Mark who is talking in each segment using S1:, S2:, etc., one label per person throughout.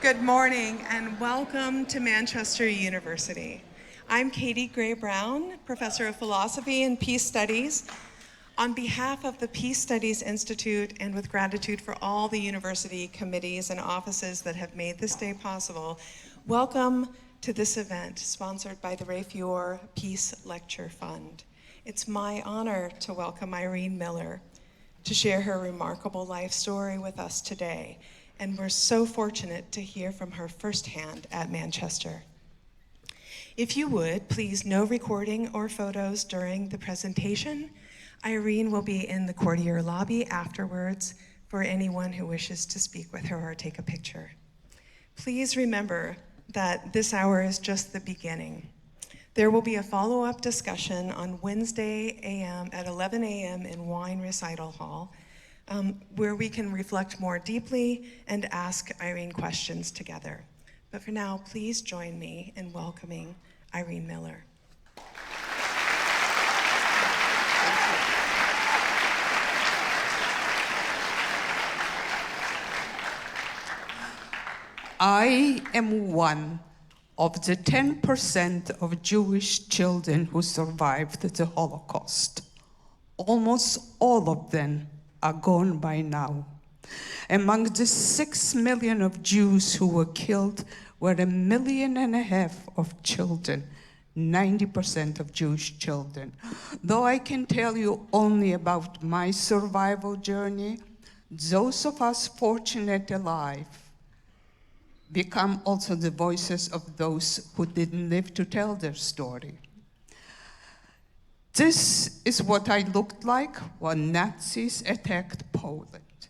S1: Good morning and welcome to Manchester University. I'm Katie Gray Brown, Professor of Philosophy and Peace Studies. On behalf of the Peace Studies Institute and with gratitude for all the university committees and offices that have made this day possible, welcome to this event sponsored by the Ray Fior Peace Lecture Fund. It's my honor to welcome Irene Miller to share her remarkable life story with us today. And we're so fortunate to hear from her firsthand at Manchester. If you would, please no recording or photos during the presentation. Irene will be in the courtier lobby afterwards for anyone who wishes to speak with her or take a picture. Please remember that this hour is just the beginning. There will be a follow-up discussion on Wednesday at 11 a.m. in Wine Recital Hall, where we can reflect more deeply and ask Irene questions together. But for now, please join me in welcoming Irene Miller.
S2: I am one of the 10% of Jewish children who survived the Holocaust. Almost all of them are gone by now. Among the 6 million of Jews who were killed were 1.5 million of children, 90% of Jewish children. Though I can tell you only about my survival journey, those of us fortunate alive become also the voices of those who didn't live to tell their story. This is what I looked like when Nazis attacked Poland.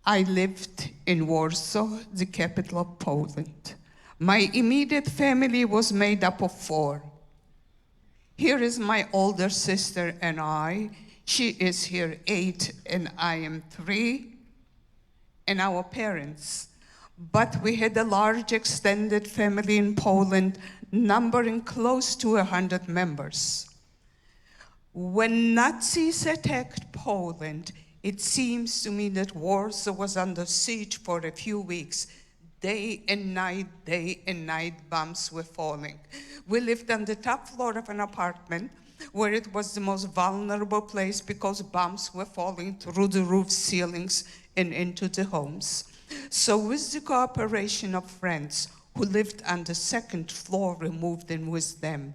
S2: I lived in Warsaw, the capital of Poland. My immediate family was made up of 4. Here is my older sister and I. She is here 8 and I am 3, and our parents. But we had a large extended family in Poland, numbering close to 100 members. When Nazis attacked Poland, it seems to me that Warsaw was under siege for a few weeks. Day and night, bombs were falling. We lived on the top floor of an apartment where it was the most vulnerable place because bombs were falling through the roof ceilings and into the homes. So with the cooperation of friends who lived on the second floor, we moved in with them.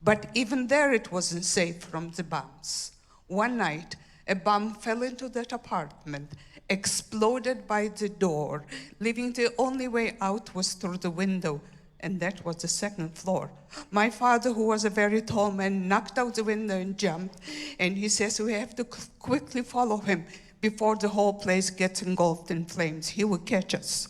S2: But even there it wasn't safe from the bombs. One night, a bomb fell into that apartment, exploded by the door, leaving the only way out was through the window, and that was the second floor. My father, who was a very tall man, knocked out the window and jumped, and he says we have to quickly follow him before the whole place gets engulfed in flames. He will catch us.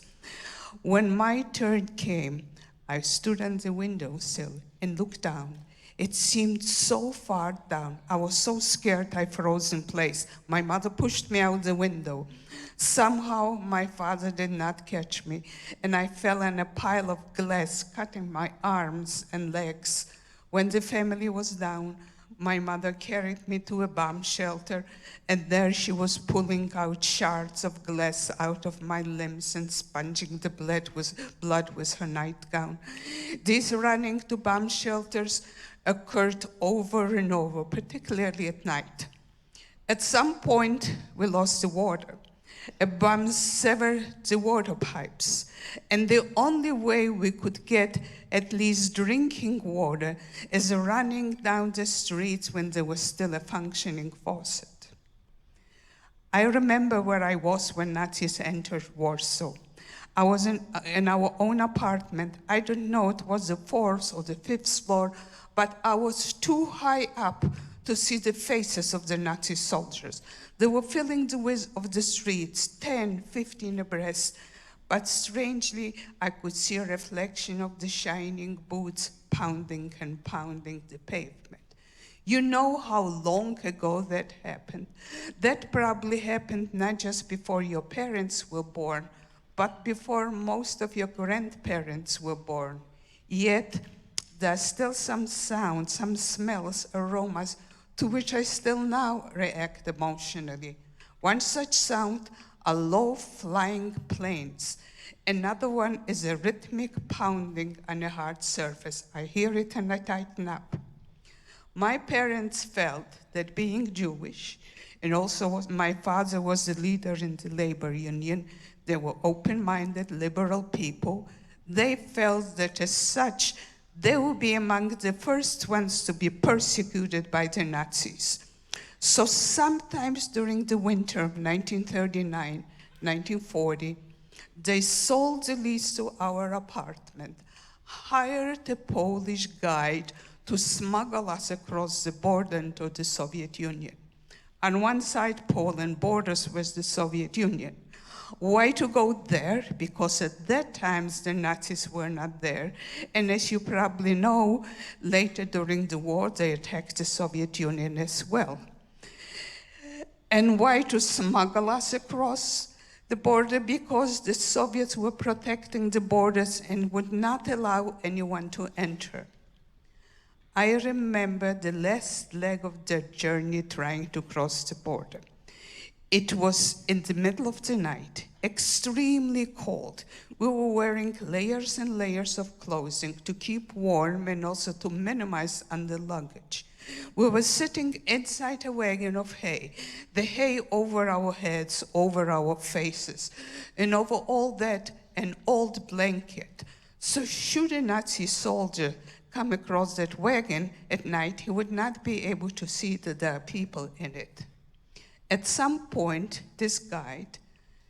S2: When my turn came, I stood on the windowsill and looked down. It seemed so far down. I was so scared I froze in place. My mother pushed me out the window. Somehow my father did not catch me, and I fell on a pile of glass, cutting my arms and legs. When the family was down, my mother carried me to a bomb shelter, and there she was pulling out shards of glass out of my limbs and sponging the blood with her nightgown. These running to bomb shelters occurred over and over, particularly at night. At some point, we lost the water. A bomb severed the water pipes, and the only way we could get at least drinking water is running down the streets when there was still a functioning faucet. I remember where I was when Nazis entered Warsaw. I was in our own apartment. I don't know, it was the 4th or the 5th floor, but I was too high up to see the faces of the Nazi soldiers. They were filling the width of the streets, 10, 15 abreast, but strangely, I could see a reflection of the shining boots pounding and pounding the pavement. You know how long ago that happened. That probably happened not just before your parents were born, but before most of your grandparents were born. Yet, there's still some sounds, some smells, aromas, to which I still now react emotionally. One such sound are low-flying planes. Another one is a rhythmic pounding on a hard surface. I hear it and I tighten up. My parents felt that being Jewish, and also my father was the leader in the labor union, they were open-minded, liberal people. They felt that as such, they would be among the first ones to be persecuted by the Nazis. So sometimes during the winter of 1939, 1940, they sold the lease to our apartment, hired a Polish guide to smuggle us across the border into the Soviet Union. On one side, Poland borders with the Soviet Union. Why to go there? Because at that time, the Nazis were not there. And as you probably know, later during the war, they attacked the Soviet Union as well. And why to smuggle us across the border? Because the Soviets were protecting the borders and would not allow anyone to enter. I remember the last leg of the journey trying to cross the border. It was in the middle of the night, extremely cold. We were wearing layers and layers of clothing to keep warm and also to minimize under luggage. We were sitting inside a wagon of hay, the hay over our heads, over our faces, and over all that, an old blanket. So should a Nazi soldier come across that wagon at night, he would not be able to see that there are people in it. At some point, this guide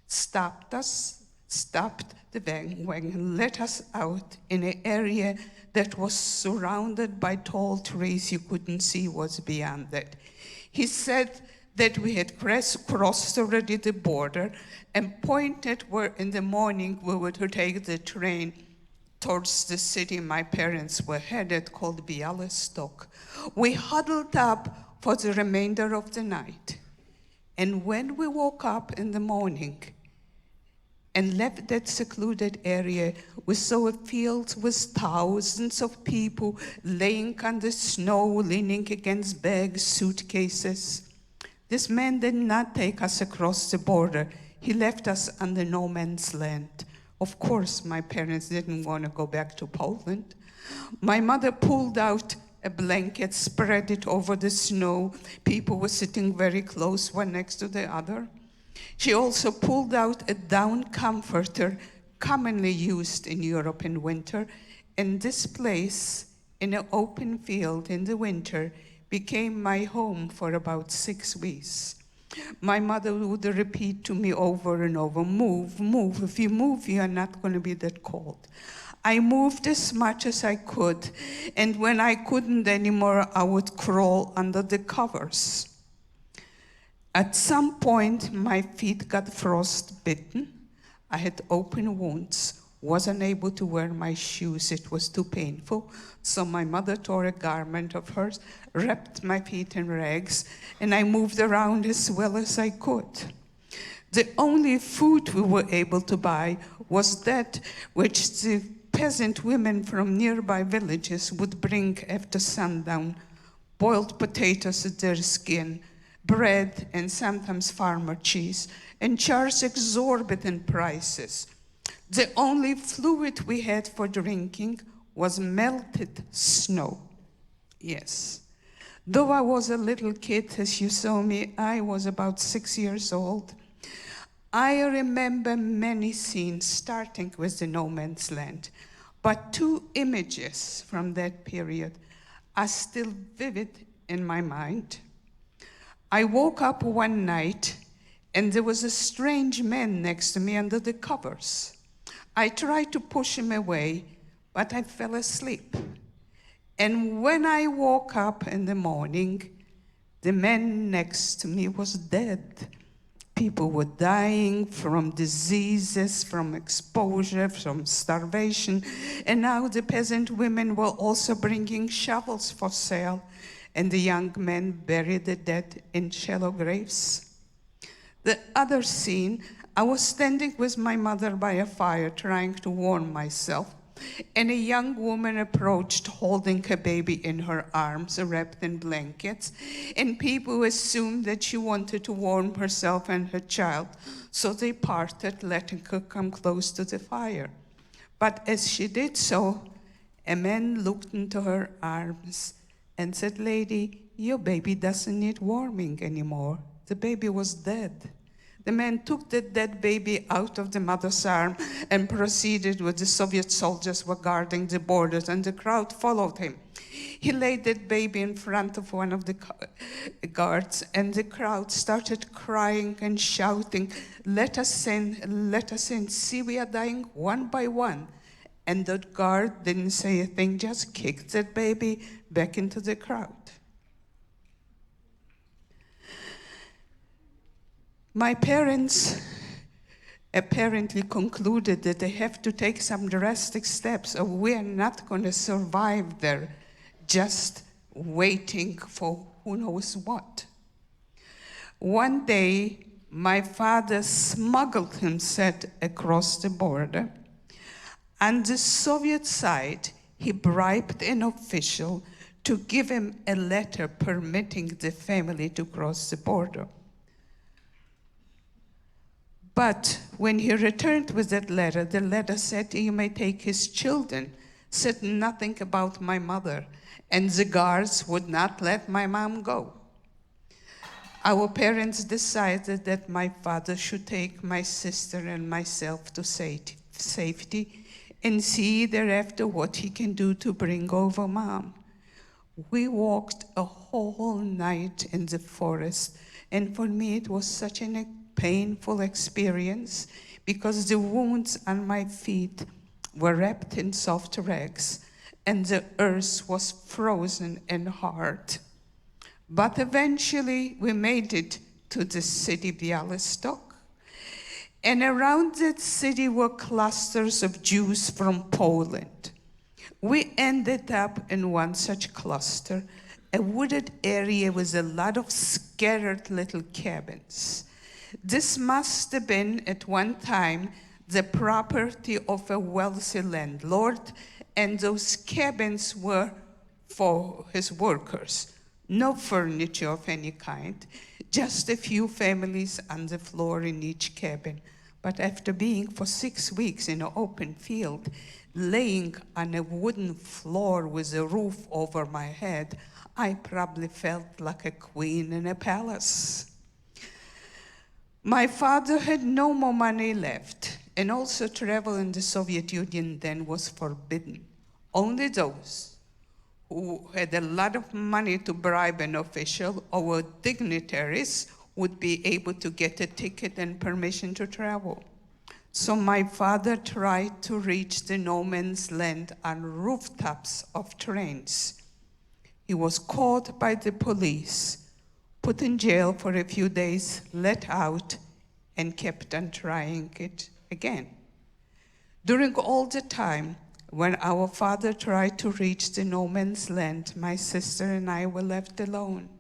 S2: stopped the wagon, let us out in an area that was surrounded by tall trees. You couldn't see what's beyond that. He said that we had crossed already the border and pointed where in the morning we were to take the train towards the city my parents were headed, called Bialystok. We huddled up for the remainder of the night. And when we woke up in the morning and left that secluded area, we saw a field with thousands of people laying on the snow, leaning against bags, suitcases. This man did not take us across the border. He left us on the no man's land. Of course, my parents didn't want to go back to Poland. My mother pulled out a blanket, spread it over the snow. People were sitting very close, one next to the other. She also pulled out a down comforter, commonly used in Europe in winter. And this place, in an open field in the winter, became my home for about 6 weeks. My mother would repeat to me over and over, move, move. If you move, you are not going to be that cold. I moved as much as I could, and when I couldn't anymore, I would crawl under the covers. At some point, my feet got frostbitten. I had open wounds, wasn't able to wear my shoes. It was too painful. So my mother tore a garment of hers, wrapped my feet in rags, and I moved around as well as I could. The only food we were able to buy was that which the peasant women from nearby villages would bring after sundown: boiled potatoes at their skin, bread, and sometimes farmer cheese, and charged exorbitant prices. The only fluid we had for drinking was melted snow. Yes. Though I was a little kid, as you saw me, I was about 6 years old. I remember many scenes, starting with the no man's land, but 2 images from that period are still vivid in my mind. I woke up one night and there was a strange man next to me under the covers. I tried to push him away, but I fell asleep. And when I woke up in the morning, the man next to me was dead. People were dying from diseases, from exposure, from starvation. And now the peasant women were also bringing shovels for sale. And the young men buried the dead in shallow graves. The other scene, I was standing with my mother by a fire trying to warm myself. and a young woman approached holding a baby in her arms, wrapped in blankets, and people assumed that she wanted to warm herself and her child, so they parted, letting her come close to the fire. But as she did so, a man looked into her arms and said, "Lady, your baby doesn't need warming anymore. The baby was dead." The man took the dead baby out of the mother's arm and proceeded with the Soviet soldiers were guarding the borders, and the crowd followed him. He laid that baby in front of one of the guards, and the crowd started crying and shouting, let us in, see we are dying one by one." And the guard didn't say a thing, just kicked that baby back into the crowd. My parents apparently concluded that they have to take some drastic steps, or we are not going to survive there, just waiting for who knows what. One day, my father smuggled himself across the border. On the Soviet side, he bribed an official to give him a letter permitting the family to cross the border. But when he returned with that letter, the letter said he may take his children, said nothing about my mother, and the guards would not let my mom go. Our parents decided that my father should take my sister and myself to safety and see thereafter what he can do to bring over mom. We walked a whole night in the forest, and for me it was such a painful experience because the wounds on my feet were wrapped in soft rags and the earth was frozen and hard. But eventually we made it to the city Białystok, and around that city were clusters of Jews from Poland. We ended up in one such cluster, a wooded area with a lot of scattered little cabins. This must have been at one time the property of a wealthy landlord, and those cabins were for his workers. No furniture of any kind, just a few families on the floor in each cabin. But after being for 6 weeks in an open field, laying on a wooden floor with a roof over my head, I probably felt like a queen in a palace. My father had no more money left, and also travel in the Soviet Union then was forbidden. Only those who had a lot of money to bribe an official or were dignitaries would be able to get a ticket and permission to travel. So my father tried to reach the no man's land on rooftops of trains. He was caught by the police, put in jail for a few days, let out, and kept on trying it again. During all the time, when our father tried to reach the no man's land, my sister and I were left alone.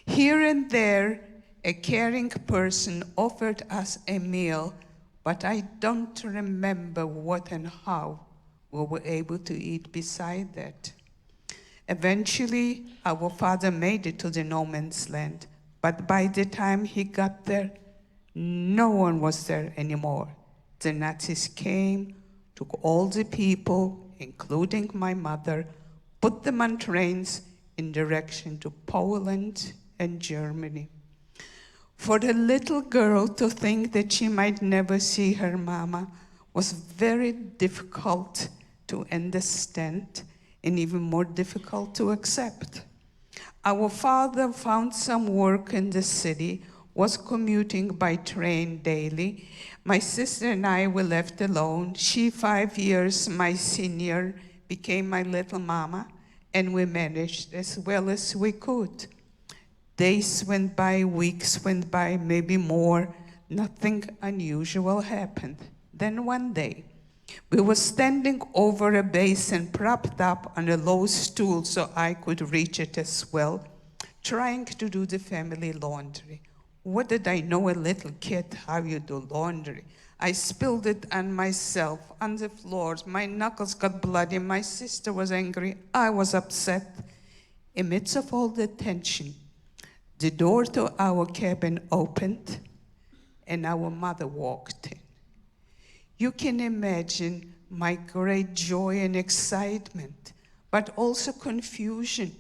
S2: Here and there, a caring person offered us a meal, but I don't remember what and how we were able to eat beside that. Eventually, our father made it to the no man's land, but by the time he got there, no one was there anymore. The Nazis came, took all the people, including my mother, put them on trains in direction to Poland and Germany. For the little girl to think that she might never see her mama was very difficult to understand and even more difficult to accept. Our father found some work in the city, was commuting by train daily. My sister and I were left alone. She, 5 years my senior, became my little mama, and we managed as well as we could. Days went by, weeks went by, maybe more. Nothing unusual happened. Then one day, we were standing over a basin propped up on a low stool so I could reach it as well, trying to do the family laundry. What did I know, a little kid, how you do laundry? I spilled it on myself, on the floors. My knuckles got bloody. My sister was angry. I was upset. Amidst of all the tension, the door to our cabin opened, and our mother walked in. You can imagine my great joy and excitement, but also confusion.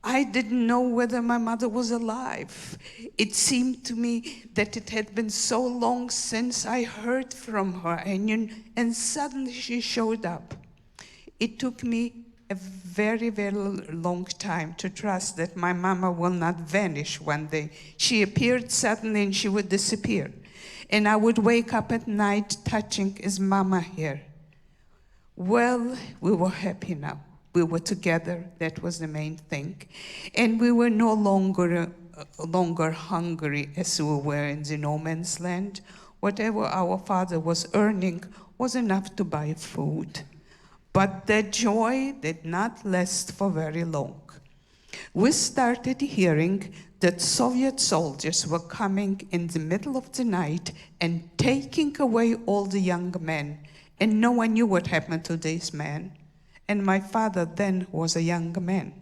S2: I didn't know whether my mother was alive. It seemed to me that it had been so long since I heard from her, and suddenly she showed up. It took me a very, very long time to trust that my mama will not vanish one day. She appeared suddenly and she would disappear. And I would wake up at night touching, is mama here? Well, we were happy now. We were together, that was the main thing. And we were no longer hungry as we were in the no man's land. Whatever our father was earning was enough to buy food. But the joy did not last for very long. We started hearing that Soviet soldiers were coming in the middle of the night and taking away all the young men. And no one knew what happened to these men. And my father then was a young man.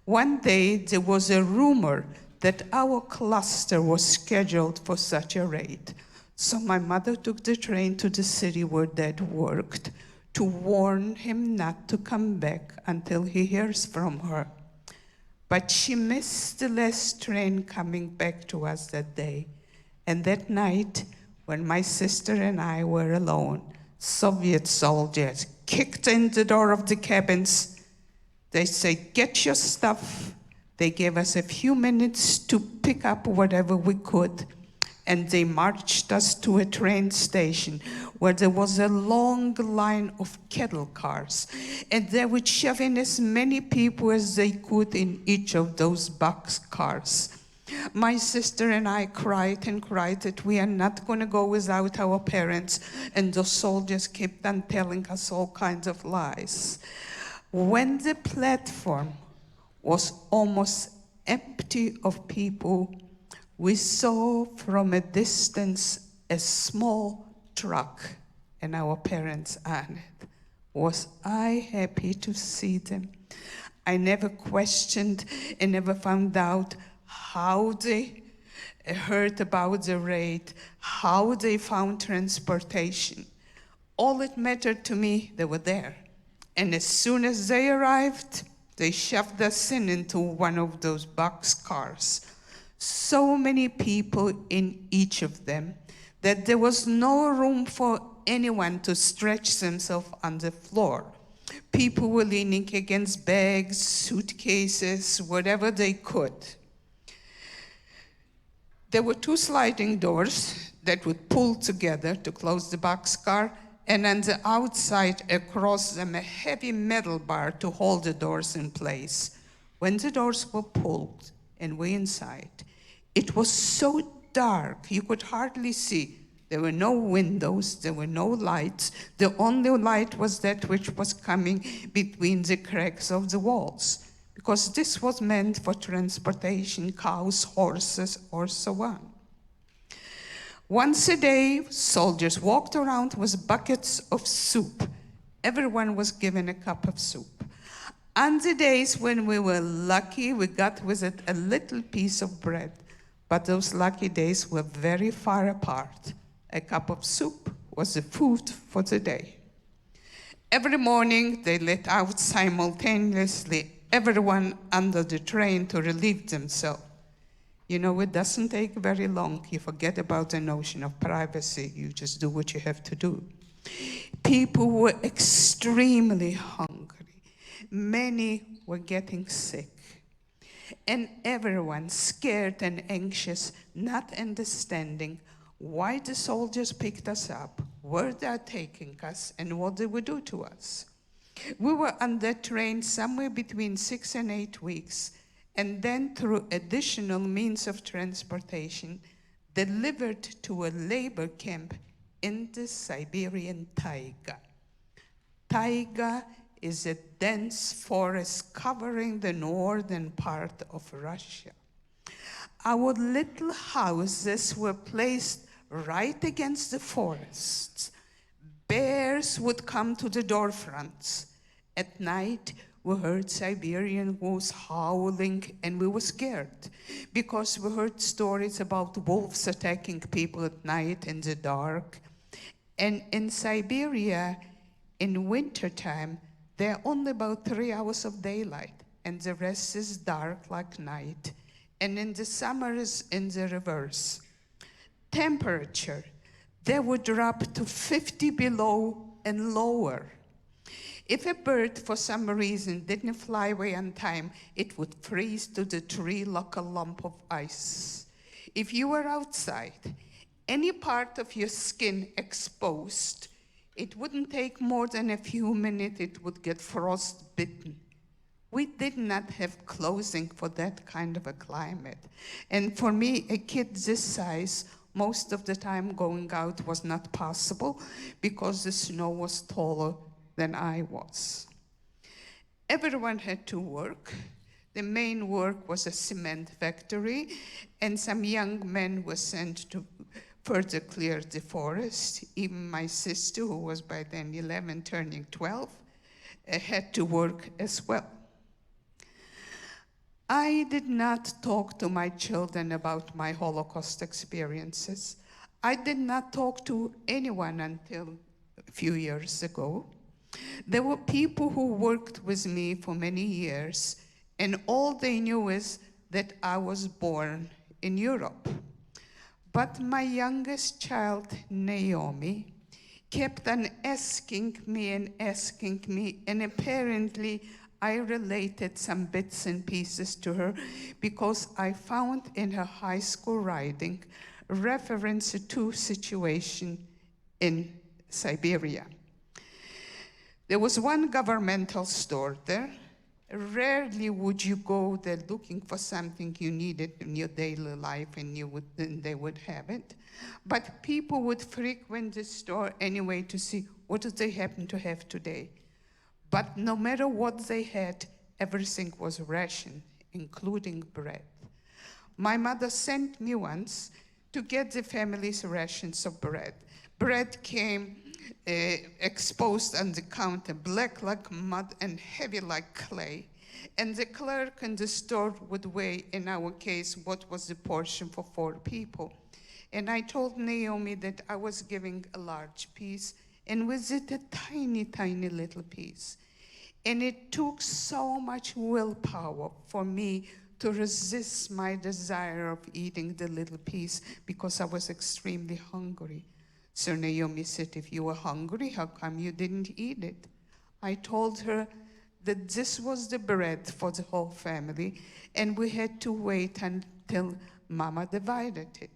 S2: One day there was a rumor that our cluster was scheduled for such a raid. So my mother took the train to the city where Dad worked to warn him not to come back until he hears from her. But she missed the last train coming back to us that day. And that night, when my sister and I were alone, Soviet soldiers kicked in the door of the cabins. They said, get your stuff. They gave us a few minutes to pick up whatever we could. And they marched us to a train station where there was a long line of cattle cars. And they would shove in as many people as they could in each of those box cars. My sister and I cried and cried that we are not going to go without our parents, and the soldiers kept on telling us all kinds of lies. When the platform was almost empty of people, we saw from a distance a small truck and our parents on it. Was I happy to see them? I never questioned and never found out how they heard about the raid, how they found transportation. All it mattered to me, they were there. And as soon as they arrived, they shoved us into one of those box cars. So many people in each of them that there was no room for anyone to stretch themselves on the floor. People were leaning against bags, suitcases, whatever they could. There were two sliding doors that would pull together to close the boxcar, and on the outside across them a heavy metal bar to hold the doors in place. When the doors were pulled and we inside, it was so dark you could hardly see. There were no windows, there were no lights. The only light was that which was coming between the cracks of the walls, because this was meant for transportation, cows, horses, or so on. Once a day, soldiers walked around with buckets of soup. Everyone was given a cup of soup. On the days when we were lucky, we got with it a little piece of bread. But those lucky days were very far apart. A cup of soup was the food for the day. Every morning, they let out simultaneously everyone under the train to relieve themselves. You know, it doesn't take very long. You forget about the notion of privacy. You just do what you have to do. People were extremely hungry. Many were getting sick. And everyone scared and anxious, not understanding why the soldiers picked us up, where they're taking us, and what they would do to us. We were on that train somewhere between 6 and 8 weeks, and then through additional means of transportation, delivered to a labor camp in the Siberian taiga. Taiga is a dense forest covering the northern part of Russia. Our little houses were placed right against the forests. Bears would come to the door fronts. At night, we heard Siberian wolves howling, and we were scared because we heard stories about wolves attacking people at night in the dark. And in Siberia, in wintertime, there are only about 3 hours of daylight, and the rest is dark like night. And in the summer is in the reverse. Temperature, they would drop to 50 below and lower. If a bird, for some reason, didn't fly away on time, it would freeze to the tree like a lump of ice. If you were outside, any part of your skin exposed, it wouldn't take more than a few minutes, it would get frostbitten. We did not have clothing for that kind of a climate. And for me, a kid this size, most of the time going out was not possible because the snow was taller than I was. Everyone had to work. The main work was a cement factory, and some young men were sent to further clear the forest. Even my sister, who was by then 11, turning 12, had to work as well. I did not talk to my children about my Holocaust experiences. I did not talk to anyone until a few years ago. There were people who worked with me for many years, and all they knew is that I was born in Europe. But my youngest child, Naomi, kept on asking me, and apparently I related some bits and pieces to her because I found in her high school writing reference to situation in Siberia. There was one governmental store there. Rarely would you go there looking for something you needed in your daily life and they would have it. But people would frequent the store anyway to see what do they happen to have today. But no matter what they had, everything was rationed, including bread. My mother sent me once to get the family's rations of bread. Bread came exposed on the counter, black like mud and heavy like clay. And the clerk in the store would weigh, in our case, what was the portion for 4 people. And I told Naomi that I was giving a large piece, and with it a tiny, tiny little piece. And it took so much willpower for me to resist my desire of eating the little piece because I was extremely hungry. So Naomi said, if you were hungry, how come you didn't eat it? I told her that this was the bread for the whole family, and we had to wait until Mama divided it.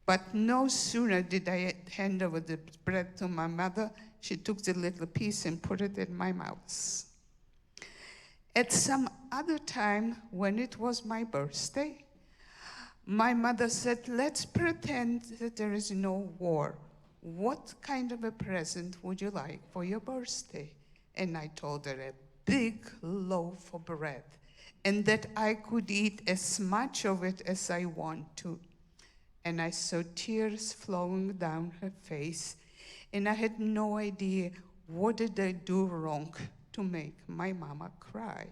S2: But no sooner did I hand over the bread to my mother, she took the little piece and put it in my mouth. At some other time, when it was my birthday, my mother said, let's pretend that there is no war. What kind of a present would you like for your birthday? And I told her a big loaf of bread, and that I could eat as much of it as I want to. And I saw tears flowing down her face, and I had no idea what did I do wrong to make my mama cry.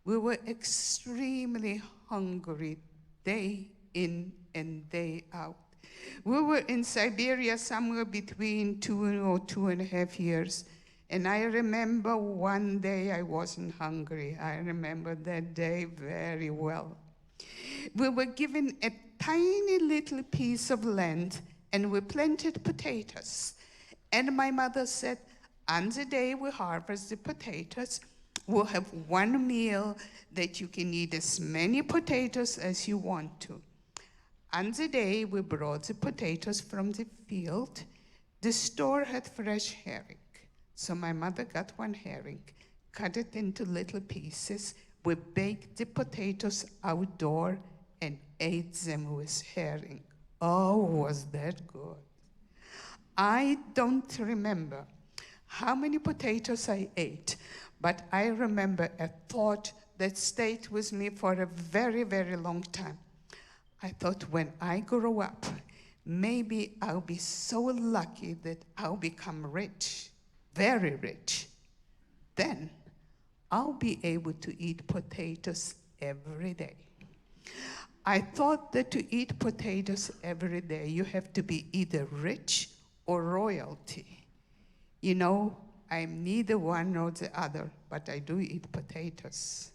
S2: We were extremely hungry day in and day out. We were in Siberia somewhere between 2 or 2.5 years. And I remember one day I wasn't hungry. I remember that day very well. We were given a tiny little piece of land and we planted potatoes. And my mother said, on the day we harvest the potatoes, we'll have one meal that you can eat as many potatoes as you want to. On the day we brought the potatoes from the field, the store had fresh herring. So my mother got one herring, cut it into little pieces. We baked the potatoes outdoor and ate them with herring. Oh, was that good. I don't remember how many potatoes I ate, but I remember a thought that stayed with me for a very, very long time. I thought when I grow up, maybe I'll be so lucky that I'll become rich, very rich. Then I'll be able to eat potatoes every day. I thought that to eat potatoes every day, you have to be either rich or royalty. You know, I'm neither one nor the other, but I do eat potatoes.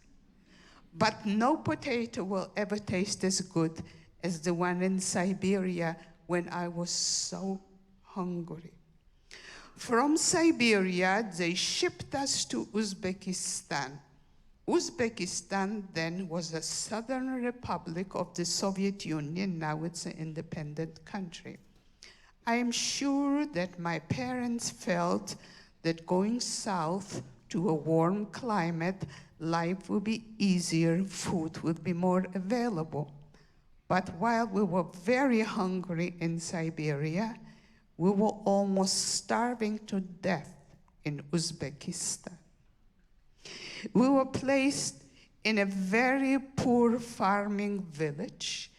S2: But no potato will ever taste as good as the one in Siberia when I was so hungry. From Siberia, they shipped us to Uzbekistan. Uzbekistan then was a southern republic of the Soviet Union. Now it's an independent country. I am sure that my parents felt that going south to a warm climate, life would be easier, food would be more available. But while we were very hungry in Siberia, we were almost starving to death in Uzbekistan. We were placed in a very poor farming village.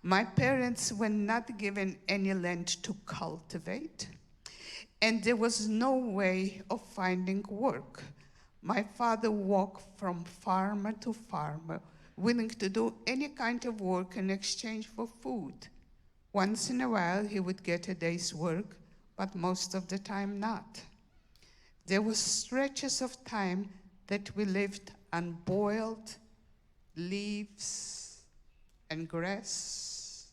S2: My parents were not given any land to cultivate, and there was no way of finding work. My father walked from farmer to farmer, willing to do any kind of work in exchange for food. Once in a while, he would get a day's work, but most of the time not. There were stretches of time that we lived on boiled leaves and grass.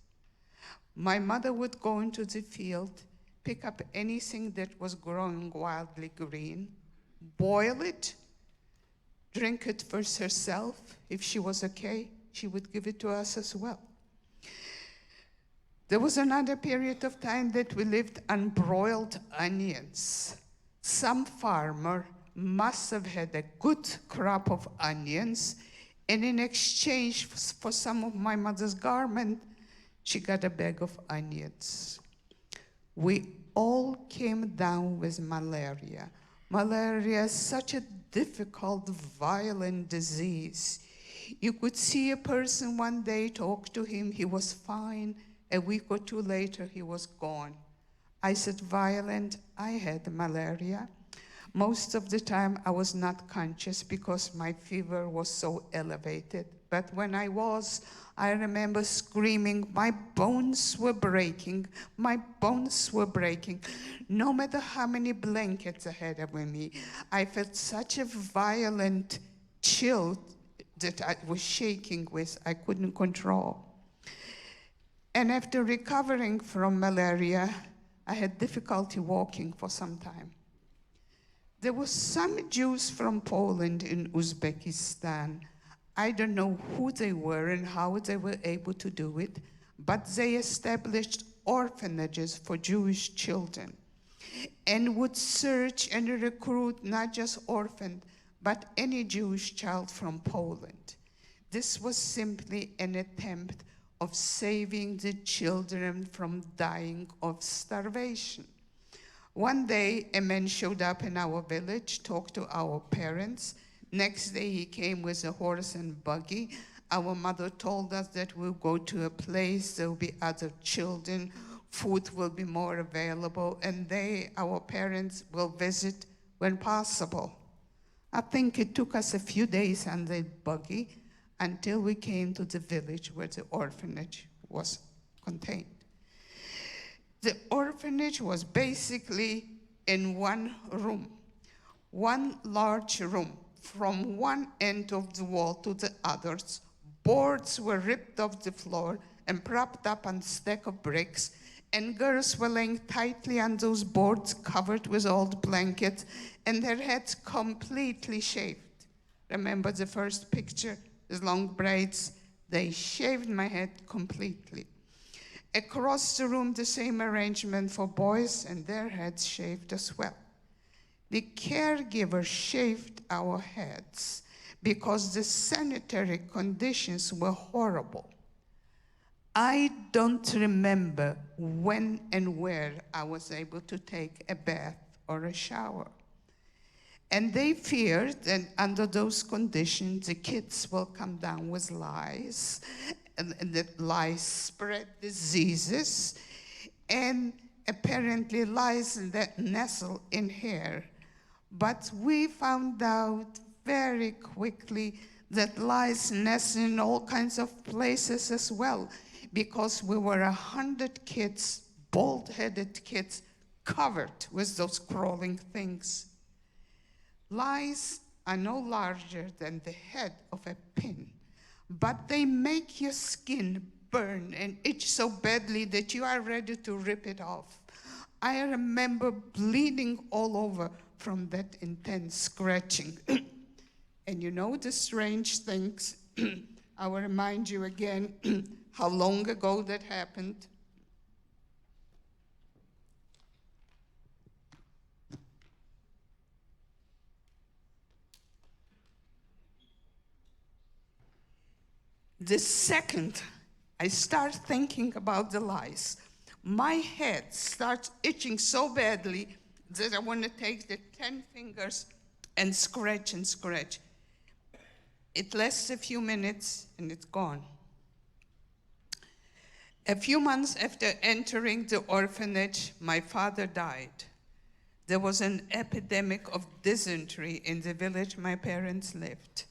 S2: My mother would go into the field, pick up anything that was growing wildly green, boil it, drink it first herself. If she was okay, she would give it to us as well. There was another period of time that we lived on broiled onions. Some farmer must have had a good crop of onions, and in exchange for some of my mother's garment, she got a bag of onions. We all came down with malaria. Malaria is such a difficult, violent disease. You could see a person one day, talk to him, he was fine. A week or two later, he was gone. I said, violent, I had malaria. Most of the time, I was not conscious because my fever was so elevated. But when I was, I remember screaming, my bones were breaking, my bones were breaking. No matter how many blankets I had over me, I felt such a violent chill that I was shaking with, I couldn't control. And after recovering from malaria, I had difficulty walking for some time. There were some Jews from Poland in Uzbekistan. I don't know who they were and how they were able to do it, but they established orphanages for Jewish children and would search and recruit not just orphans, but any Jewish child from Poland. This was simply an attempt of saving the children from dying of starvation. One day, a man showed up in our village, talked to our parents. Next day, he came with a horse and buggy. Our mother told us that we'll go to a place, there will be other children, food will be more available, and our parents, will visit when possible. I think it took us a few days on the buggy until we came to the village where the orphanage was contained. The orphanage was basically in one room, one large room. From one end of the wall to the others, boards were ripped off the floor and propped up on a stack of bricks, and girls were laying tightly on those boards covered with old blankets and their heads completely shaved. Remember the first picture, these long braids? They shaved my head completely. Across the room, the same arrangement for boys and their heads shaved as well. The caregiver shaved our heads because the sanitary conditions were horrible. I don't remember when and where I was able to take a bath or a shower. And they feared that under those conditions, the kids will come down with lice and that lice spread diseases, and apparently lice that nestle in hair. But we found out very quickly that lice nest in all kinds of places as well, because we were 100 kids, bald-headed kids, covered with those crawling things. Lice are no larger than the head of a pin, but they make your skin burn and itch so badly that you are ready to rip it off. I remember bleeding all over from that intense scratching. And you know the strange things. I will remind you again how long ago that happened. The second I start thinking about the lice, my head starts itching so badly that I want to take the 10 fingers and scratch and scratch. It lasts a few minutes and it's gone. A few months after entering the orphanage, my father died. There was an epidemic of dysentery in the village my parents lived.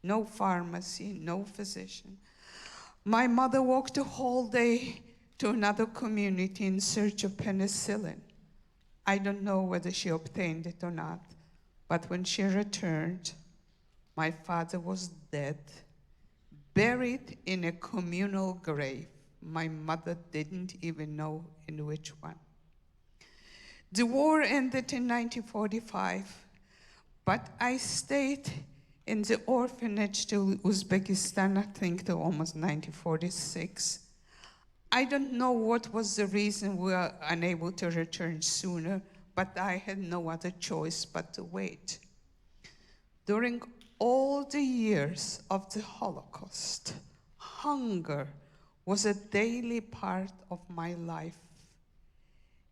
S2: No pharmacy, no physician. My mother walked a whole day to another community in search of penicillin. I don't know whether she obtained it or not, but when she returned, my father was dead, buried in a communal grave. My mother didn't even know in which one. The war ended in 1945, but I stayed in the orphanage till Uzbekistan, I think till almost 1946. I don't know what was the reason we were unable to return sooner, but I had no other choice but to wait. During all the years of the Holocaust, hunger was a daily part of my life.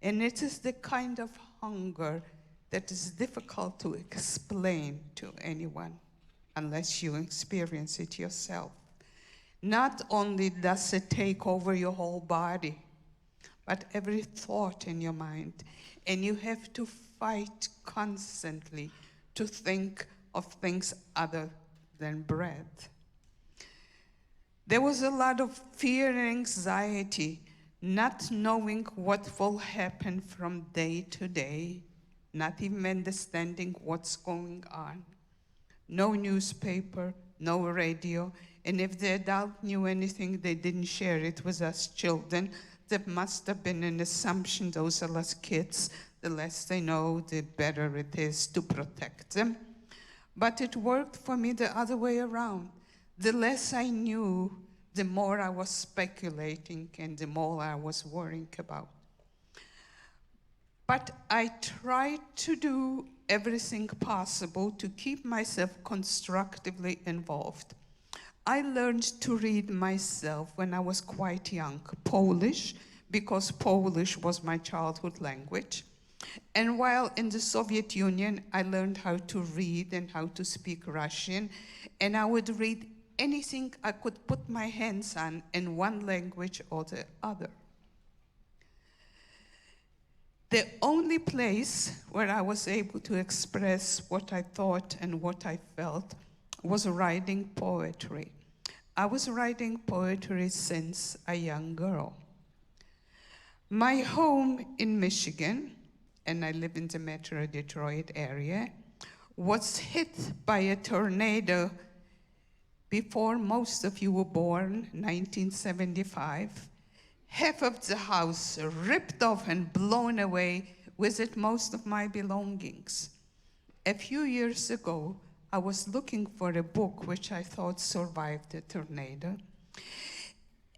S2: And it is the kind of hunger that is difficult to explain to anyone unless you experience it yourself. Not only does it take over your whole body, but every thought in your mind. And you have to fight constantly to think of things other than bread. There was a lot of fear and anxiety, not knowing what will happen from day to day, not even understanding what's going on. No newspaper, no radio, and if the adult knew anything, they didn't share it with us children. There must have been an assumption those are us kids. The less they know, the better it is to protect them. But it worked for me the other way around. The less I knew, the more I was speculating and the more I was worrying about. But I tried to do everything possible to keep myself constructively involved. I learned to read myself when I was quite young, Polish, because Polish was my childhood language. And while in the Soviet Union, I learned how to read and how to speak Russian, and I would read anything I could put my hands on in one language or the other. The only place where I was able to express what I thought and what I felt was writing poetry. I was writing poetry since a young girl. My home in Michigan, and I live in the Metro Detroit area, was hit by a tornado before most of you were born, 1975. Half of the house ripped off and blown away, with it most of my belongings. A few years ago, I was looking for a book which I thought survived the tornado.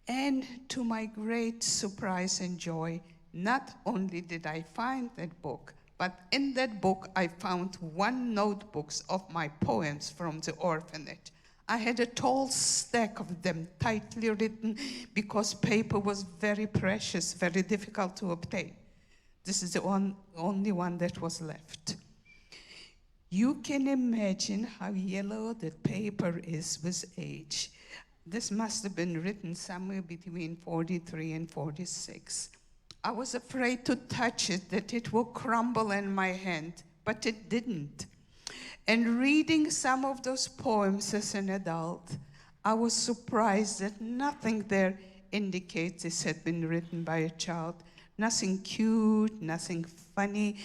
S2: And to my great surprise and joy, not only did I find that book, but in that book I found one notebook of my poems from the orphanage. I had a tall stack of them, tightly written, because paper was very precious, very difficult to obtain. This is the only one that was left. You can imagine how yellow the paper is with age. This must have been written somewhere between 43 and 46. I was afraid to touch it, that it would crumble in my hand, but it didn't. And reading some of those poems as an adult, I was surprised that nothing there indicates this had been written by a child. Nothing cute, nothing funny,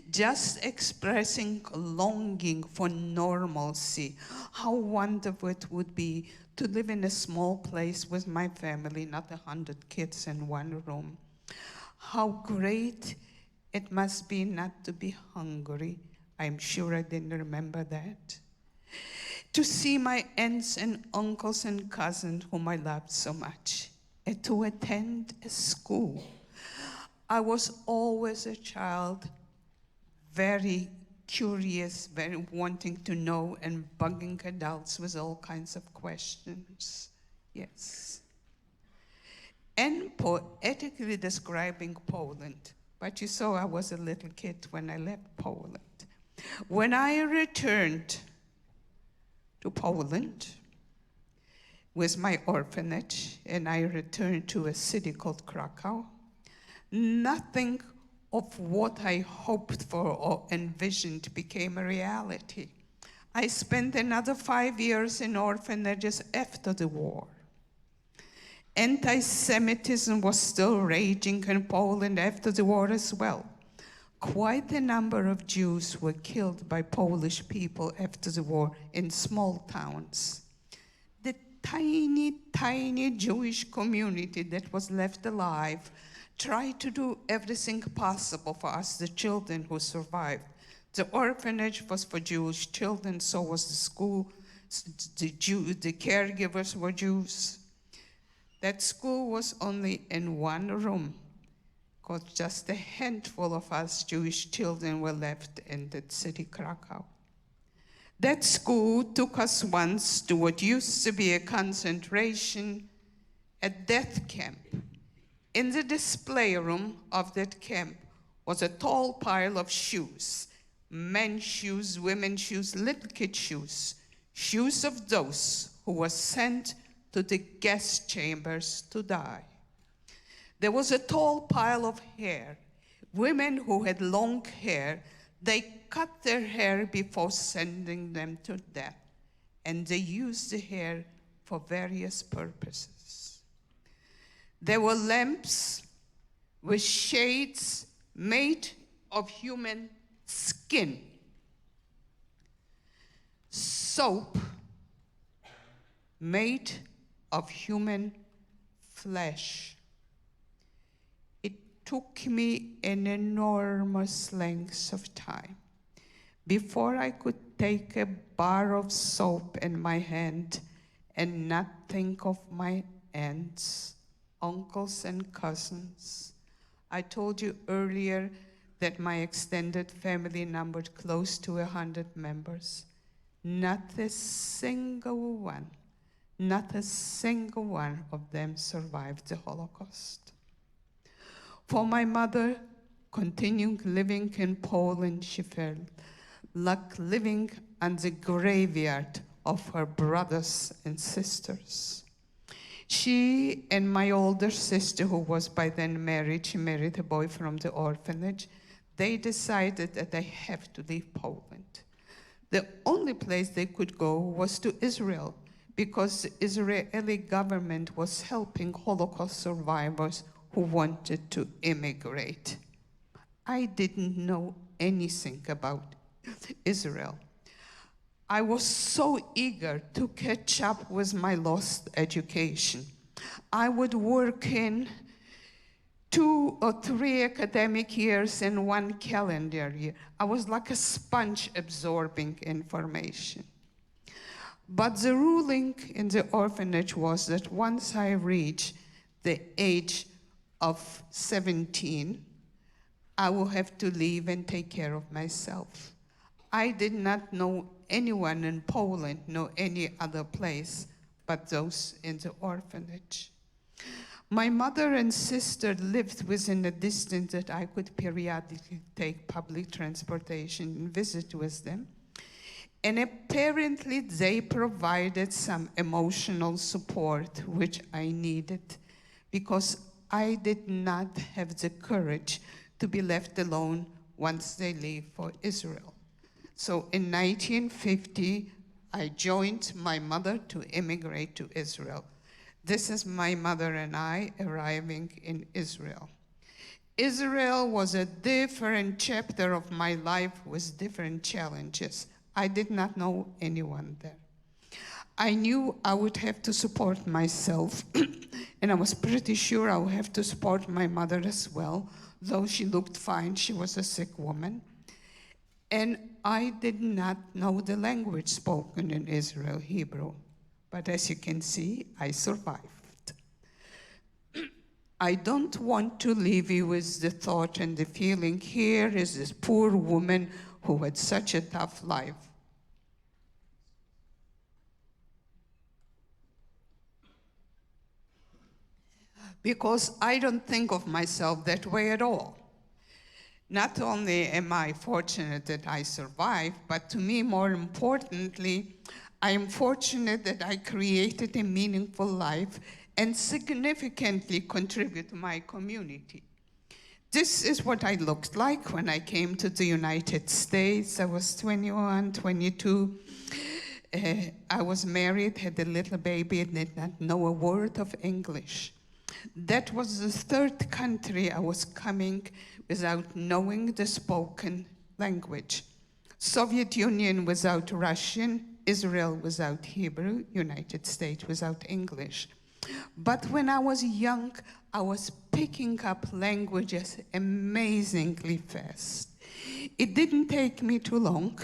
S2: just expressing longing for normalcy. How wonderful it would be to live in a small place with my family, not 100 kids in one room. How great it must be not to be hungry. I'm sure I didn't remember that. To see my aunts and uncles and cousins whom I loved so much, and to attend a school. I was always a child, very curious, very wanting to know, and bugging adults with all kinds of questions. Yes. And poetically describing Poland. But you saw I was a little kid when I left Poland. When I returned to Poland with my orphanage, and I returned to a city called Krakow, nothing of what I hoped for or envisioned became a reality. I spent another 5 years in orphanages after the war. Anti-Semitism was still raging in Poland after the war as well. Quite a number of Jews were killed by Polish people after the war in small towns. The tiny, tiny Jewish community that was left alive tried to do everything possible for us, the children who survived. The orphanage was for Jewish children, so was the school. The caregivers were Jews. That school was only in one room, because just a handful of us Jewish children were left in that city, Krakow. That school took us once to what used to be a concentration, a death camp. In the display room of that camp was a tall pile of shoes, men's shoes, women's shoes, little kid shoes, shoes of those who were sent to the gas chambers to die. There was a tall pile of hair. Women who had long hair, they cut their hair before sending them to death, and they used the hair for various purposes. There were lamps with shades made of human skin, soap made of human flesh. It took me an enormous length of time before I could take a bar of soap in my hand and not think of my aunts, uncles, and cousins. I told you earlier that my extended family numbered close to 100 members. Not a single one of them survived the Holocaust. For my mother, continuing living in Poland, she felt like living on the graveyard of her brothers and sisters. She and my older sister, who was by then married, she married a boy from the orphanage, they decided that they have to leave Poland. The only place they could go was to Israel, because the Israeli government was helping Holocaust survivors who wanted to immigrate. I didn't know anything about Israel. I was so eager to catch up with my lost education. I would work in 2 or 3 academic years in 1 calendar year. I was like a sponge absorbing information. But the ruling in the orphanage was that once I reached the age of 17, I will have to leave and take care of myself. I did not know anyone in Poland, nor any other place, but those in the orphanage. My mother and sister lived within a distance that I could periodically take public transportation and visit with them. And apparently they provided some emotional support, which I needed, because I did not have the courage to be left alone once they leave for Israel. So in 1950, I joined my mother to immigrate to Israel. This is my mother and I arriving in Israel. Israel was a different chapter of my life with different challenges. I did not know anyone there. I knew I would have to support myself, and I was pretty sure I would have to support my mother as well, though she looked fine, she was a sick woman. And I did not know the language spoken in Israel, Hebrew. But as you can see, I survived. I don't want to leave you with the thought and the feeling, here is this poor woman who had such a tough life. Because I don't think of myself that way at all. Not only am I fortunate that I survived, but to me, more importantly, I am fortunate that I created a meaningful life and significantly contribute to my community. This is what I looked like when I came to the United States. I was 21, 22. I was married, had a little baby, and did not know a word of English. That was the third country I was coming without knowing the spoken language. Soviet Union without Russian, Israel without Hebrew, United States without English. But when I was young, I was picking up languages amazingly fast. It didn't take me too long.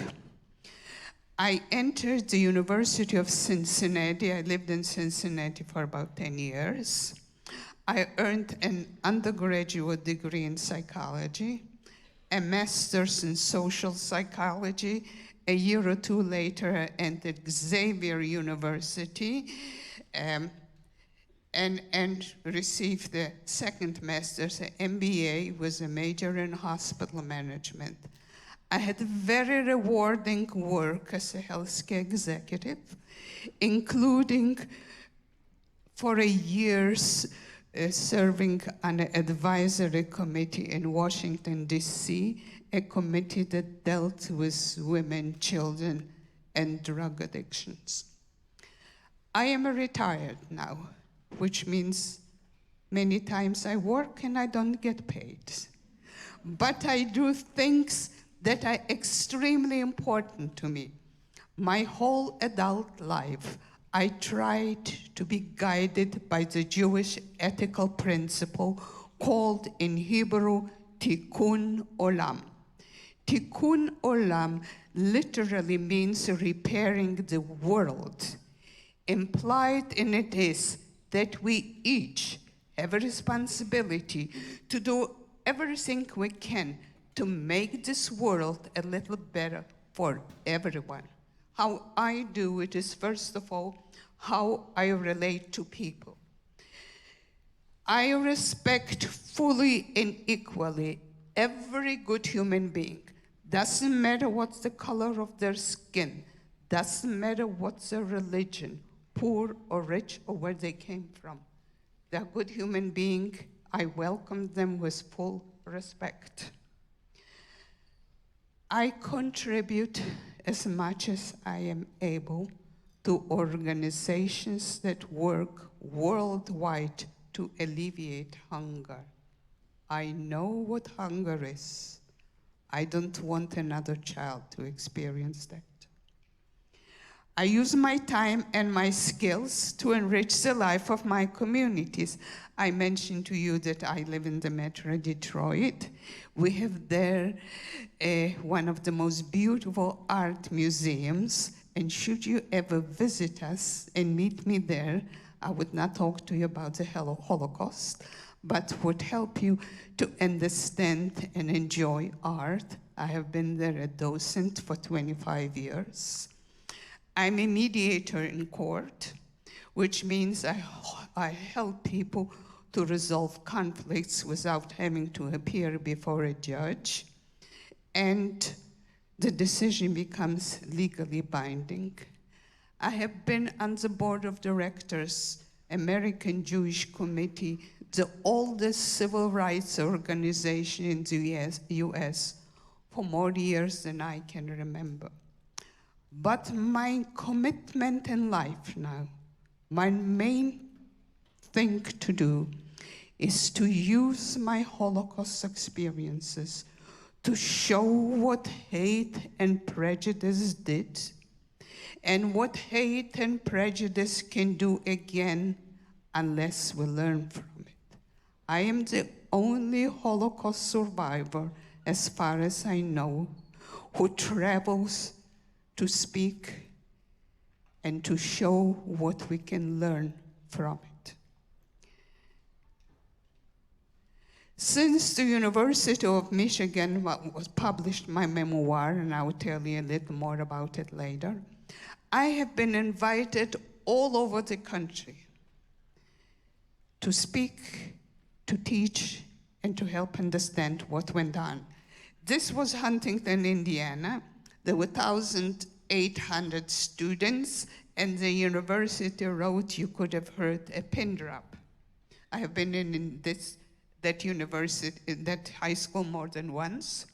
S2: I entered the University of Cincinnati. I lived in Cincinnati for about 10 years. I earned an undergraduate degree in psychology, a master's in social psychology. A year or two later, I entered Xavier University and received the second master's, an MBA with a major in hospital management. I had very rewarding work as a healthcare executive, including for a year's serving on an advisory committee in Washington, D.C., a committee that dealt with women, children, and drug addictions. I am retired now, which means many times I work and I don't get paid. But I do things that are extremely important to me. My whole adult life, I tried to be guided by the Jewish ethical principle called in Hebrew Tikkun Olam. Tikkun Olam literally means repairing the world. Implied in it is that we each have a responsibility to do everything we can to make this world a little better for everyone. How I do it is, first of all, how I relate to people. I respect fully and equally every good human being. Doesn't matter what's the color of their skin. Doesn't matter what's their religion, poor or rich or where they came from. They're a good human being. I welcome them with full respect. I contribute as much as I am able to organizations that work worldwide to alleviate hunger. I know what hunger is. I don't want another child to experience that. I use my time and my skills to enrich the life of my communities. I mentioned to you that I live in the Metro Detroit. We have there one of the most beautiful art museums, and should you ever visit us and meet me there, I would not talk to you about the Holocaust, but would help you to understand and enjoy art. I have been there a docent for 25 years. I'm a mediator in court, which means I help people to resolve conflicts without having to appear before a judge. And the decision becomes legally binding. I have been on the board of directors, American Jewish Committee, the oldest civil rights organization in the US for more years than I can remember. But my commitment in life now, my main thing to do is to use my Holocaust experiences to show what hate and prejudice did and what hate and prejudice can do again unless we learn from it. I am the only Holocaust survivor, as far as I know, who travels to speak and to show what we can learn from it. Since the University of Michigan was published my memoir, and I will tell you a little more about it later, I have been invited all over the country to speak, to teach, and to help understand what went on. This was Huntington, Indiana. There were 1,800 students, and the university wrote you could have heard a pin drop. I have been in that university, in that high school more than once.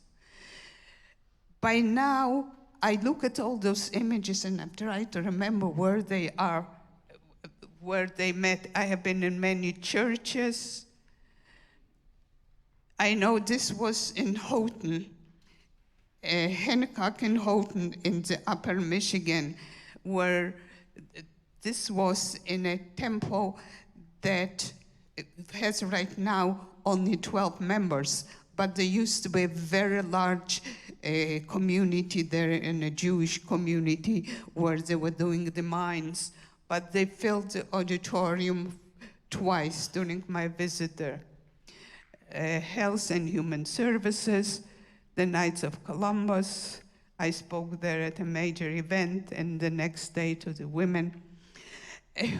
S2: By now, I look at all those images and I try to remember where they are, where they met. I have been in many churches. I know this was in Houghton, Hancock and Houghton in the upper Michigan, where this was in a temple that has right now only 12 members, but there used to be a very large community there, in a Jewish community, where they were doing the mines, but they filled the auditorium twice during my visit there. Health and Human Services, the Knights of Columbus. I spoke there at a major event, and the next day to the women.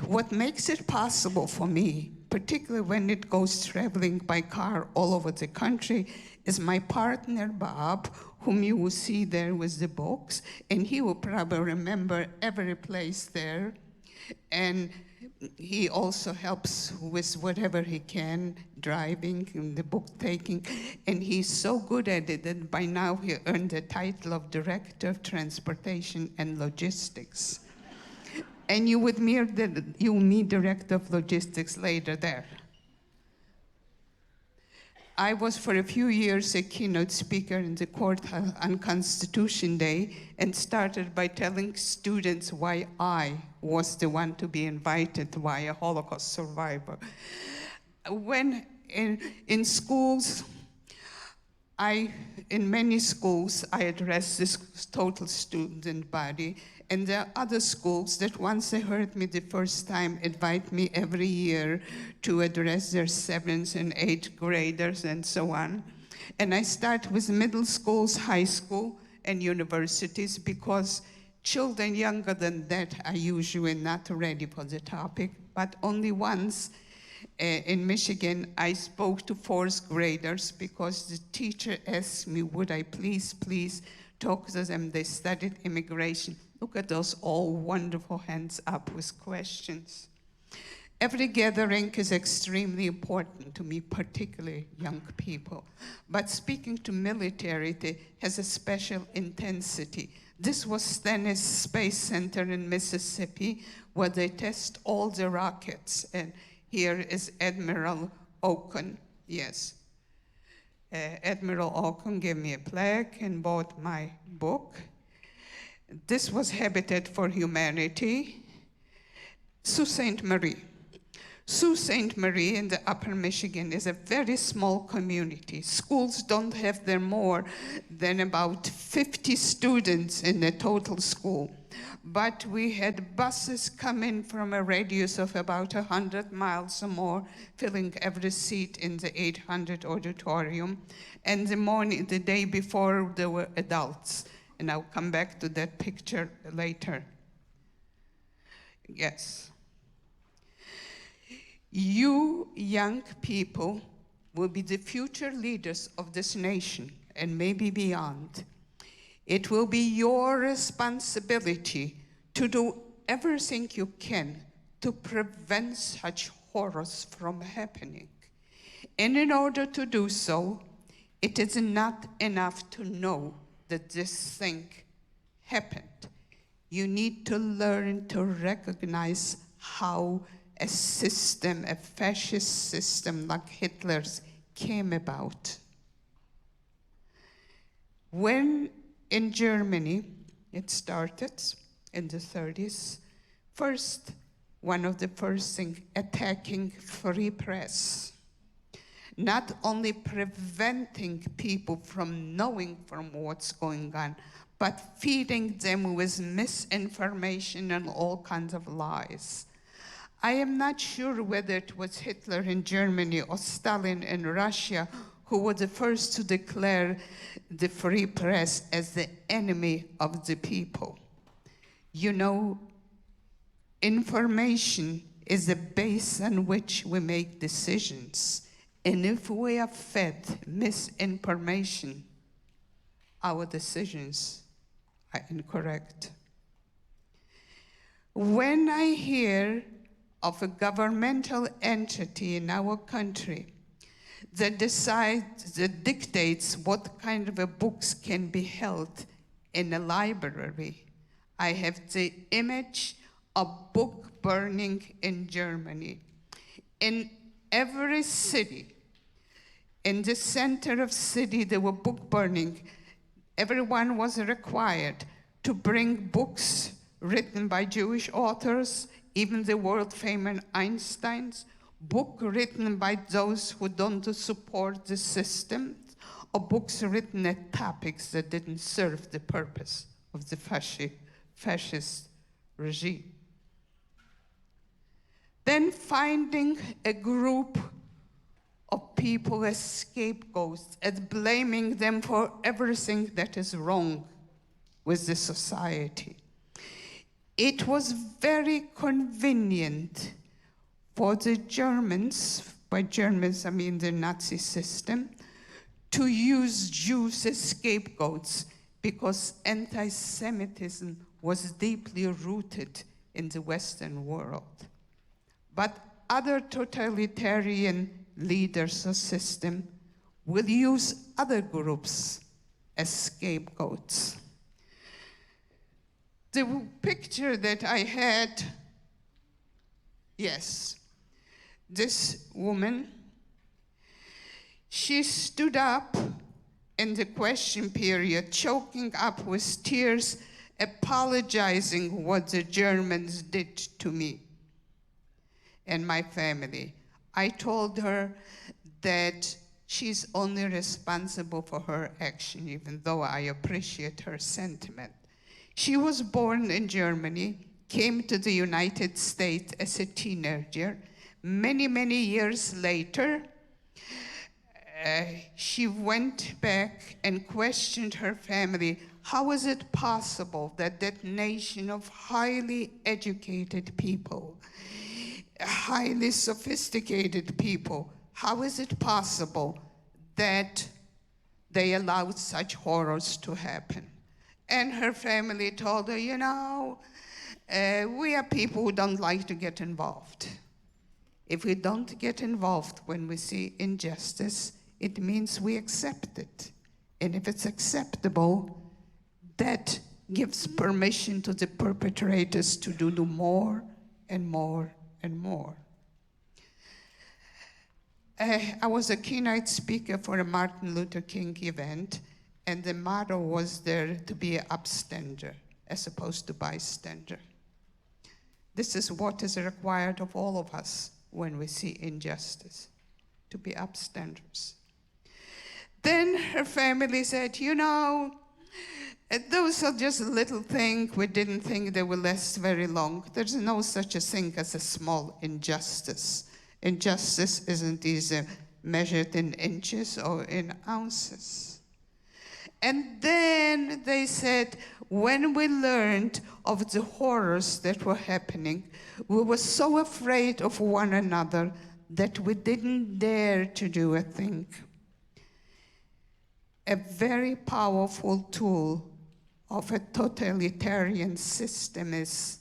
S2: What makes it possible for me, particularly when it goes traveling by car all over the country, is my partner, Bob, whom you will see there with the books, and he will probably remember every place there. And he also helps with whatever he can, driving and the book taking, and he's so good at it that by now he earned the title of Director of Transportation and Logistics. And you would meet Director of Logistics later there. I was for a few years a keynote speaker in the court on Constitution Day, and started by telling students why I was the one to be invited, why a Holocaust survivor. When in schools, in many schools, I addressed this total student body, and there are other schools that once they heard me the first time, invite me every year to address their 7th and 8th graders and so on. And I start with middle schools, high school, and universities, because children younger than that are usually not ready for the topic. But only once in Michigan, I spoke to 4th graders because the teacher asked me, would I please talk to them? They studied immigration. Look at those all wonderful hands up with questions. Every gathering is extremely important to me, particularly young people. But speaking to military, it has a special intensity. This was Stennis Space Center in Mississippi, where they test all the rockets. And here is Admiral Okun, yes. Admiral Okun gave me a plaque and bought my book. This was Habitat for Humanity. Sault Ste. Marie. Sault Ste. Marie in the upper Michigan is a very small community. Schools don't have there more than about 50 students in the total school. But we had buses come in from a radius of about 100 miles or more, filling every seat in the 800 auditorium. And the day before, there were adults. And I'll come back to that picture later. Yes. You young people will be the future leaders of this nation and maybe beyond. It will be your responsibility to do everything you can to prevent such horrors from happening. And in order to do so, it is not enough to know that this thing happened. You need to learn to recognize how a system, a fascist system like Hitler's, came about. When in Germany it started in the 30s, one of the first things, attacking free press. Not only preventing people from knowing from what's going on, but feeding them with misinformation and all kinds of lies. I am not sure whether it was Hitler in Germany or Stalin in Russia who were the first to declare the free press as the enemy of the people. You know, information is the base on which we make decisions. And if we are fed misinformation, our decisions are incorrect. When I hear of a governmental entity in our country that dictates what kind of books can be held in a library, I have the image of book burning in Germany. In every city, in the center of city, there were book burning. Everyone was required to bring books written by Jewish authors, even the world-famous Einstein's, book written by those who don't support the system, or books written at topics that didn't serve the purpose of the fascist regime. Then finding a group of people as scapegoats, and blaming them for everything that is wrong with the society. It was very convenient for the Germans, by Germans I mean the Nazi system, to use Jews as scapegoats because anti-Semitism was deeply rooted in the Western world. But other totalitarian leaders or system will use other groups as scapegoats. The picture that I had, yes, this woman, she stood up in the question period, choking up with tears, apologizing what the Germans did to me and my family. I told her that she's only responsible for her action, even though I appreciate her sentiment. She was born in Germany, came to the United States as a teenager. Many, many years later, she went back and questioned her family. How is it possible that that nation of highly educated people, highly sophisticated people, how is it possible that they allowed such horrors to happen? And her family told her, you know, we are people who don't like to get involved. If we don't get involved when we see injustice, it means we accept it. And if it's acceptable, that gives permission to the perpetrators to do more and more and more. I was a keynote speaker for a Martin Luther King event, and the motto was there to be an upstander as opposed to bystander. This is what is required of all of us when we see injustice, to be upstanders. Then her family said, you know, those are just little things. We didn't think they would last very long. There's no such a thing as a small injustice. Injustice isn't easy measured in inches or in ounces. And then they said, when we learned of the horrors that were happening, we were so afraid of one another that we didn't dare to do a thing. A very powerful tool of a totalitarian system is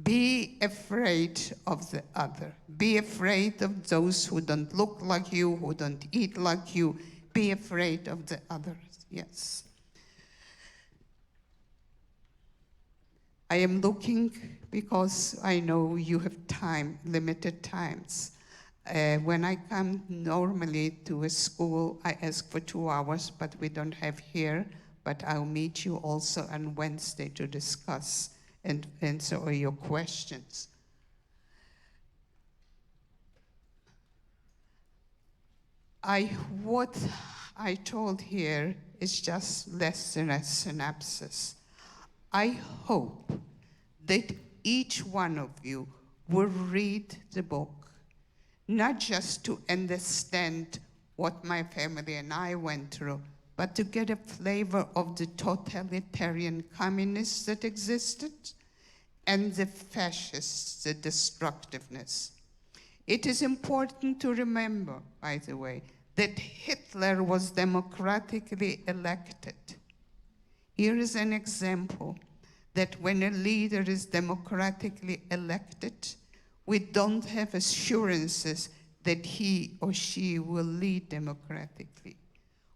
S2: be afraid of the other. Be afraid of those who don't look like you, who don't eat like you. Be afraid of the others, yes. I am looking because I know you have time, limited times. When I come normally to a school, I ask for 2 hours, but we don't have here. But I'll meet you also on Wednesday to discuss and answer all your questions. What I told here is just less than a synopsis. I hope that each one of you will read the book, not just to understand what my family and I went through, but to get a flavor of the totalitarian communists that existed and the fascists, the destructiveness. It is important to remember, by the way, that Hitler was democratically elected. Here is an example that when a leader is democratically elected, we don't have assurances that he or she will lead democratically.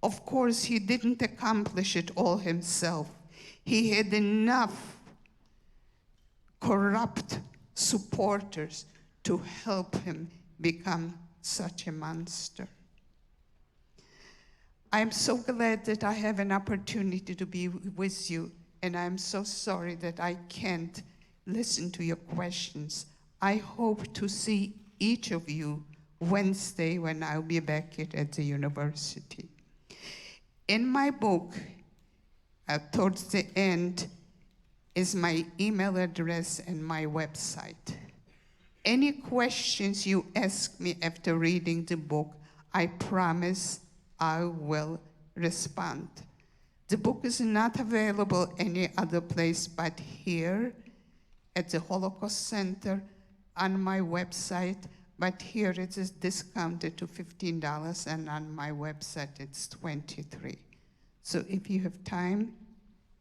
S2: Of course, he didn't accomplish it all himself. He had enough corrupt supporters to help him become such a monster. I'm so glad that I have an opportunity to be with you, and I'm so sorry that I can't listen to your questions. I hope to see each of you Wednesday when I'll be back at the university. In my book, towards the end, is my email address and my website. Any questions you ask me after reading the book, I promise I will respond. The book is not available any other place but here at the Holocaust Center on my website, but here it is discounted to $15, and on my website it's $23. So if you have time,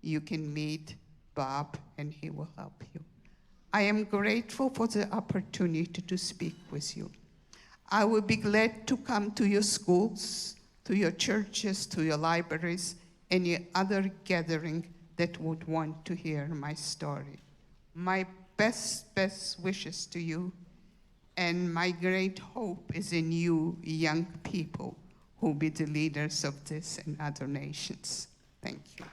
S2: you can meet Bob and he will help you. I am grateful for the opportunity to speak with you. I will be glad to come to your schools, to your churches, to your libraries, any other gathering that would want to hear my story. My best wishes to you, and my great hope is in you, young people, who will be the leaders of this and other nations. Thank you.